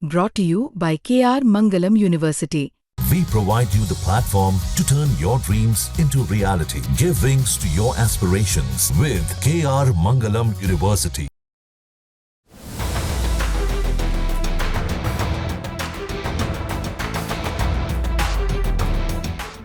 Brought to you by KR Mangalam University. We provide you the platform to turn your dreams into reality. Give wings to your aspirations with KR Mangalam University.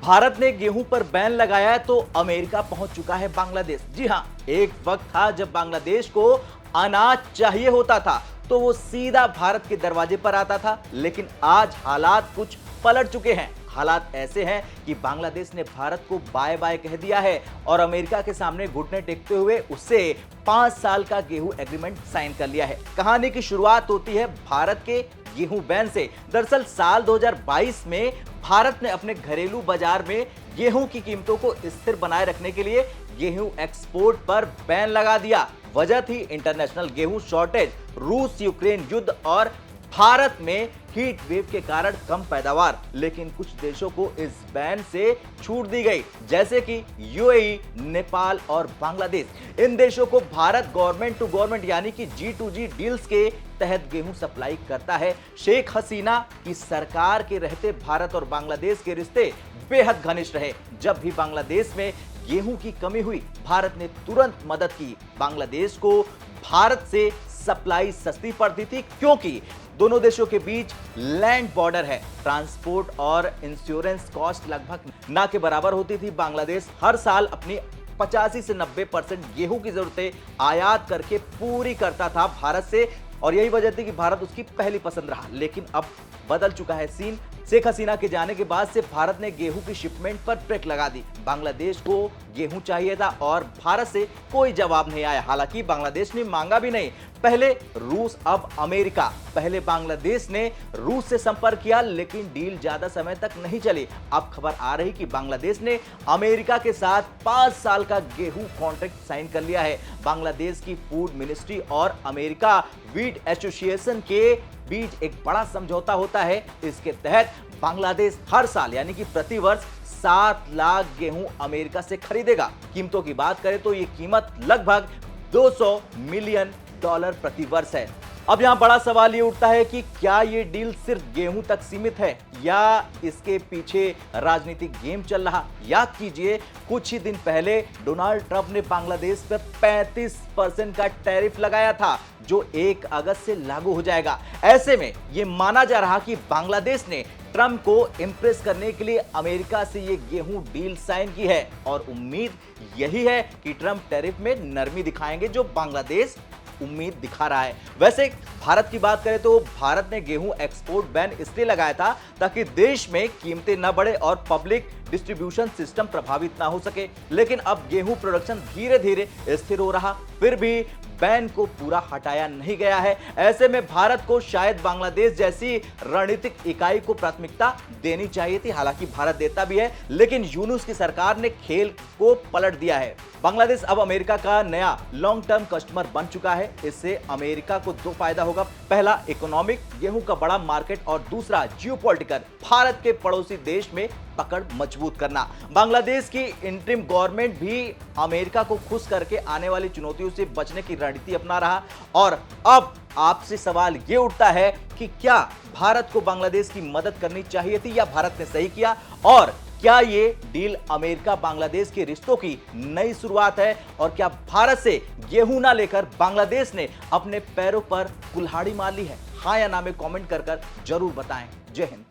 Bharat ने गेहूं पर ban लगाया है तो America पहुंच चुका है बांग्लादेश। जी हां, एक वक्त था जब बांग्लादेश को अनाज चाहिए होता था तो वो सीधा भारत के दरवाजे पर आता था, लेकिन आज हालात कुछ पलट चुके हैं। हालात ऐसे हैं कि बांग्लादेश ने भारत को बाय बाय कह दिया है और अमेरिका के सामने घुटने टेकते हुए उससे 5 साल का गेहूं एग्रीमेंट साइन कर लिया है। कहानी की शुरुआत होती है भारत के गेहूं बैन से। दरअसल साल 2022 में भारत ने अपने घरेलू बाजार में गेहूं की कीमतों को स्थिर बनाए रखने के लिए गेहूं एक्सपोर्ट पर बैन लगा दिया। वजह थी इंटरनेशनल गेहूं शॉर्टेज, रूस यूक्रेन युद्ध और भारत में हीट वेव के कारण कम पैदावार। लेकिन कुछ देशों को इस बैन से छूट दी गई, जैसे कि यूएई, नेपाल और बांग्लादेश। इन देशों को भारत गवर्नमेंट टू गवर्नमेंट यानी कि G2G डील्स के तहत गेहूं सप्लाई करता है। शेख हसीना की सरकार के रहते भारत और बांग्लादेश के रिश्ते बेहद घनिष्ठ रहे। जब भी बांग्लादेश में गेहूं की कमी हुई, भारत ने तुरंत मदद की। बांग्लादेश को भारत से सप्लाई सस्ती पड़ती थी क्योंकि दोनों देशों के बीच लैंड बॉर्डर है। ट्रांसपोर्ट और इंश्योरेंस कॉस्ट लगभग ना के बराबर होती थी। बांग्लादेश हर साल अपनी 85 से 90% गेहूं की जरूरतें आयात करके पूरी करता था भारत से, और यही वजह थी कि भारत उसकी पहली पसंद रहा। लेकिन अब बदल चुका है सीन। शेख हसीना के जाने के बाद से भारत ने गेहूं की शिपमेंट पर ब्रेक लगा दी। बांग्लादेश को गेहूं चाहिए था और भारत से कोई जवाब नहीं आया। हालांकि बांग्लादेश ने मांगा भी नहीं। पहले रूस, अब अमेरिका। पहले बांग्लादेश ने रूस से संपर्क किया, लेकिन डील ज्यादा समय तक नहीं चली। अब खबर आ रही कि बांग्लादेश ने अमेरिका के साथ 5 साल का गेहूं कॉन्ट्रैक्ट साइन कर लिया है। बांग्लादेश की फूड मिनिस्ट्री और अमेरिका वीट एसोसिएशन के बीच एक बड़ा समझौता होता है। इसके तहत बांग्लादेश हर साल यानी कि प्रतिवर्ष 7 लाख गेहूं अमेरिका से खरीदेगा। कीमतों की बात करें तो यह कीमत लगभग $200 मिलियन प्रति वर्ष है। अब यहां बड़ा सवाल ये उठता है कि क्या ये डील सिर्फ गेहूं तक सीमित है या इसके पीछे राजनीतिक गेम चल रहा। याद कीजिए, कुछ ही दिन पहले डोनाल्ड ट्रंप ने बांग्लादेश पर 35% का टैरिफ लगाया था, जो 1 अगस्त से लागू हो जाएगा। ऐसे में यह माना जा रहा कि बांग्लादेश ने ट्रंप को इंप्रेस करने के लिए अमेरिका से ये गेहूं डील साइन की है, और उम्मीद यही है कि ट्रंप टैरिफ में नरमी दिखाएंगे, जो बांग्लादेश उम्मीद दिखा रहा है। वैसे भारत की बात करें तो भारत ने गेहूं एक्सपोर्ट बैन इसलिए लगाया था ताकि देश में कीमतें न बढ़े और पब्लिक डिस्ट्रीब्यूशन सिस्टम प्रभावित ना हो सके। लेकिन अब गेहूं प्रोडक्शन धीरे धीरे स्थिर हो रहा, फिर भी बैन को पूरा हटाया नहीं गया है। ऐसे में भारत को शायद बांग्लादेश जैसी रणनीतिक इकाई को प्राथमिकता देनी चाहिए थी। हालांकि भारत देता भी है, लेकिन यूनुस की सरकार ने खेल को पलट दिया है। बांग्लादेश अब अमेरिका का नया लॉन्ग टर्म कस्टमर बन चुका है। इससे अमेरिका को 2 फायदा होगा। पहला, इकोनॉमिक, गेहूं का बड़ा मार्केट, और दूसरा, जियोपॉलिटिकल, भारत के पड़ोसी देश में पकड़ मजबूत करना। बांग्लादेश की इंटरिम गवर्नमेंट भी अमेरिका को खुश करके आने वाली चुनौतियों से बचने की रणनीति अपना रहा। और अब आपसे सवाल यह उठता है कि क्या भारत को बांग्लादेश की मदद करनी चाहिए थी या भारत ने सही किया, और क्या ये डील अमेरिका बांग्लादेश के रिश्तों की नई शुरुआत है, और क्या भारत से गेहूं ना लेकर बांग्लादेश ने अपने पैरों पर कुल्हाड़ी मार ली है। हाँ या ना में कमेंट कर जरूर बताएं। जय हिंद।